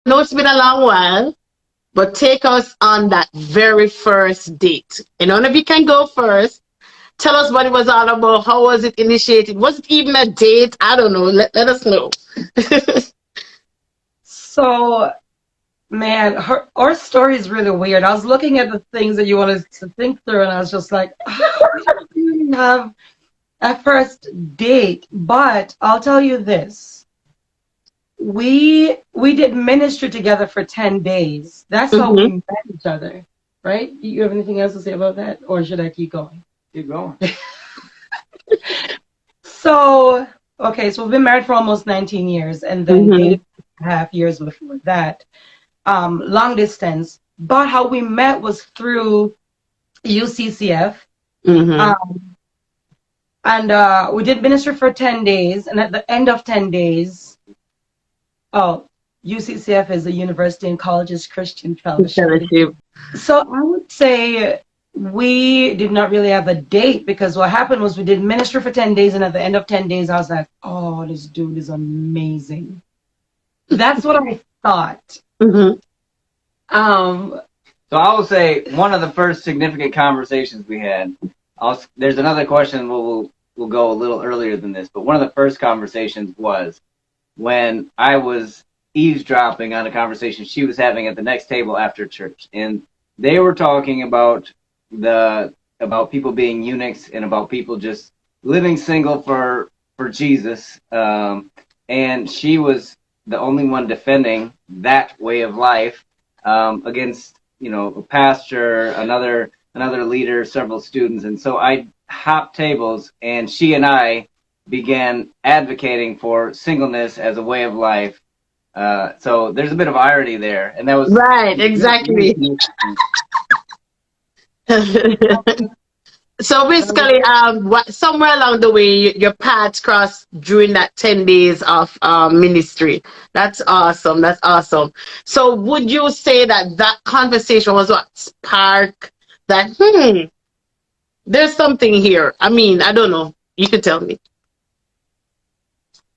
know it's been a long while, but take us on that very first date. And none of you can go first. Tell us what it was all about. How was it initiated? Was it even a date? I don't know. Let us know. So, man, our story is really weird. I was looking at the things that you wanted to think through, and I was just like, oh, we didn't have a first date. But I'll tell you this. We did ministry together for 10 days. That's how we met each other, right? You have anything else to say about that? Or should I keep going? Keep going. So, okay, so we've been married for almost 19 years, and then dated 2.5 years before that. Long distance. But how we met was through UCCF. And we did ministry for 10 days. And at the end of 10 days, UCCF is the University and Colleges Christian Fellowship. So I would say we did not really have a date, because what happened was we did ministry for 10 days. And at the end of 10 days, I was like, oh, this dude is amazing. That's what I thought. So I will say one of the first significant conversations we had, there's another question we'll go a little earlier than this, but one of the first conversations was when I was eavesdropping on a conversation she was having at the next table after church. And they were talking about people being eunuchs and about people just living single for Jesus. And she was the only one defending that way of life against, a pastor, another leader, several students. And so I hopped tables, and she and I began advocating for singleness as a way of life. So there's a bit of irony there. And that was right, exactly. So basically, somewhere along the way, your paths crossed during that 10 days of ministry. That's awesome. That's awesome. So would you say that conversation was what sparked that, there's something here? I mean, I don't know. You could tell me.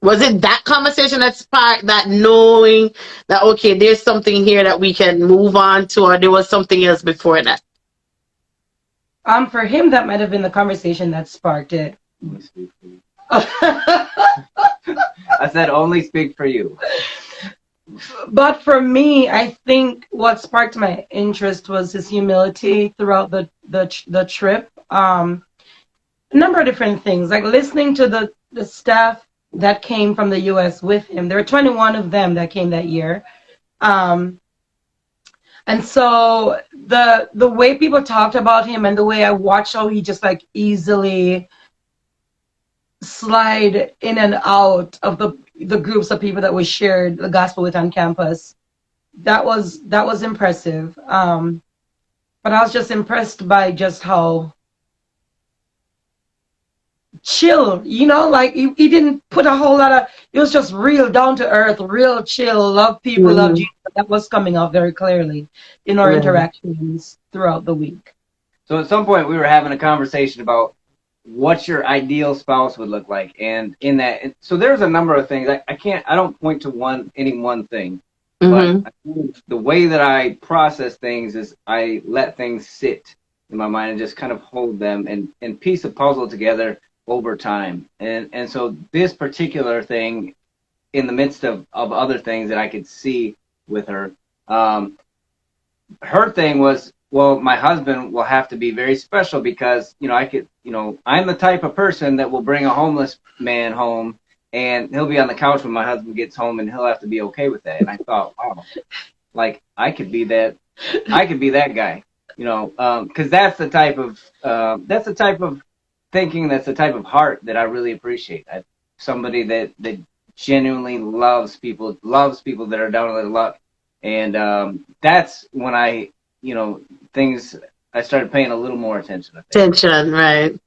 Was it that conversation that sparked that knowing that, okay, there's something here that we can move on to, or there was something else before that? For him, that might have been the conversation that sparked it. I said only speak for you. But for me, I think what sparked my interest was his humility throughout the trip. A number of different things, like listening to the staff that came from the U.S. with him. There were 21 of them that came that year. And so the way people talked about him and the way I watched how he just like easily slide in and out of the groups of people that we shared the gospel with on campus, that was impressive. But I was just impressed by just how chill, like he didn't put a whole lot of, it was just real down to earth, real chill, love people, love Jesus. That was coming off very clearly in our interactions throughout the week. So at some point we were having a conversation about what your ideal spouse would look like, and in that, so there's a number of things. I don't point to any one thing, but the way that I process things is I let things sit in my mind and just kind of hold them and piece a puzzle together over time. And so this particular thing, in the midst of other things that I could see with her, her thing was, well, my husband will have to be very special because, I'm the type of person that will bring a homeless man home and he'll be on the couch when my husband gets home and he'll have to be okay with that. And I thought, wow, like I could be that guy, because that's the type of thinking, that's the type of heart that I really appreciate. Somebody that genuinely loves people that are down on their luck. And that's when I started paying a little more attention. Attention, right.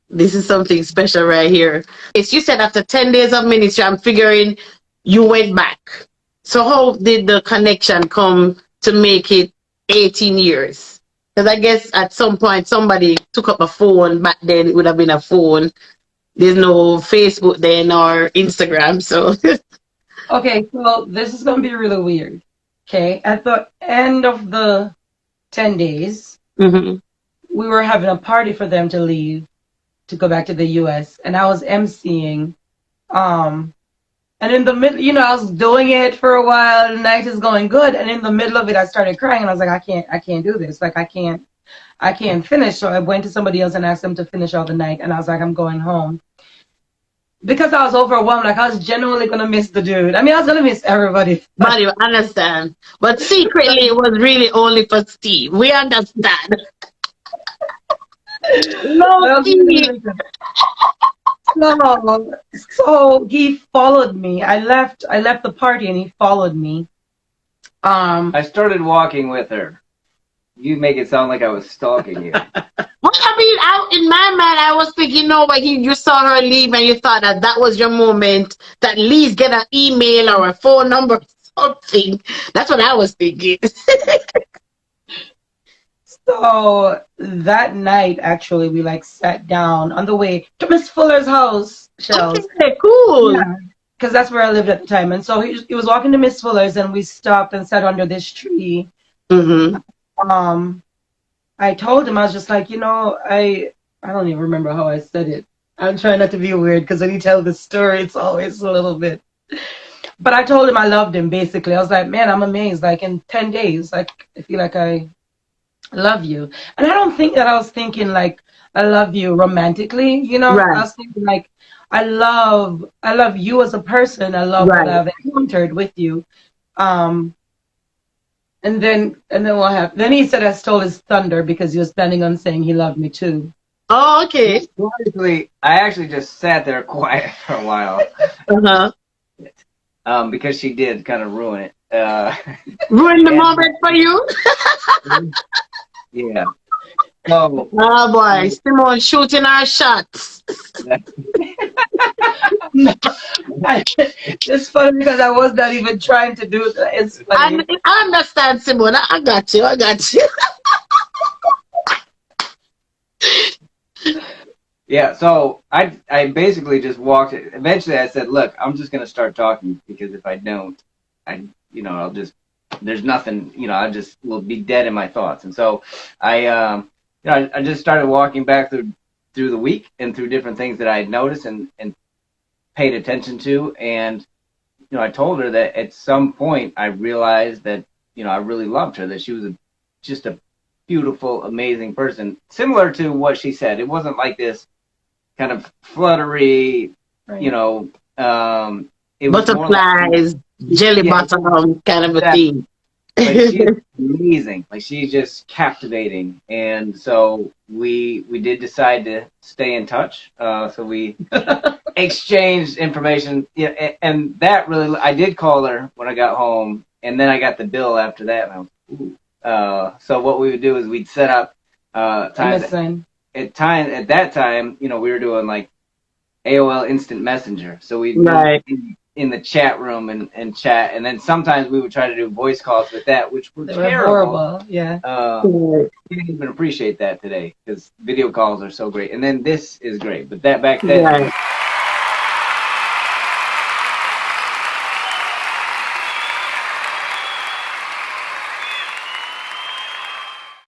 This is something special right here. It's, you said after 10 days of ministry, I'm figuring you went back. So how did the connection come to make it 18 years? Because I guess at some point somebody took up a phone. Back then it would have been a phone. There's no Facebook then or Instagram. So okay, so this is going to be really weird. Okay, at the end of the 10 days, Mm-hmm. we were having a party for them to leave to go back to the US, and I was emceeing. And in the middle, I was doing it for a while, and the night is going good, and in the middle of it, I started crying, and I was like, I can't do this. Like, I can't finish. So I went to somebody else and asked them to finish all the night, and I was like, I'm going home. Because I was overwhelmed, like I was genuinely gonna miss the dude. I mean, I was gonna miss everybody. But you understand. But secretly, it was really only for Steve. We understand. No, Steve. No, so he followed me. I left the party and he followed me. I started walking with her. You make it sound like I was stalking you. Well, I mean, in my mind, I was thinking, no, but you saw her leave and you thought that was your moment to at least get an email or a phone number or something. That's what I was thinking. So that night, actually, we like sat down on the way to Miss Fuller's house, Shells. Okay, cool. Yeah, because that's where I lived at the time. And so he was walking to Miss Fuller's, and we stopped and sat under this tree. Mm-hmm. I told him, I was just like, I don't even remember how I said it. I'm trying not to be weird because when you tell the story, it's always a little bit. But I told him I loved him, basically. I was like, man, I'm amazed. Like, in 10 days, like, I feel like I love you. And I don't think that I was thinking, like, I love you romantically, Right. I was thinking, like, I love you as a person. I love what I've encountered with you. And then what happened? Then he said I stole his thunder because he was planning on saying he loved me too. Oh, okay. Honestly, I actually just sat there quiet for a while. Uh-huh. Because she did kind of ruin it. Ruin the moment for you? Yeah. So, oh boy, Simone shooting our shots. It's funny because I was not even trying to do that. It's funny. I understand, Simone. I got you. Yeah, so I basically just walked it. Eventually I said, look, I'm just going to start talking because if I don't, I'll just, there's nothing, I just will be dead in my thoughts. And so I just started walking back through the week and through different things that I had noticed and paid attention to. And, I told her that at some point I realized that, I really loved her, that she was just a beautiful, amazing person. Similar to what she said. It wasn't like this kind of fluttery, Right. it was Butterflies, jelly bottom kind of a thing. Like, she's amazing. Like, she's just captivating. And so we did decide to stay in touch. So we exchanged information. Yeah, and that really, I did call her when I got home, and then I got the bill after that. And I was, ooh. So what we would do is we'd set up times. At that time, we were doing like AOL Instant Messenger. So we'd be in the chat room and chat, and then sometimes we would try to do voice calls with that, which were terrible. Horrible. Yeah. You didn't even appreciate that today because video calls are so great, and then this is great. But that back then,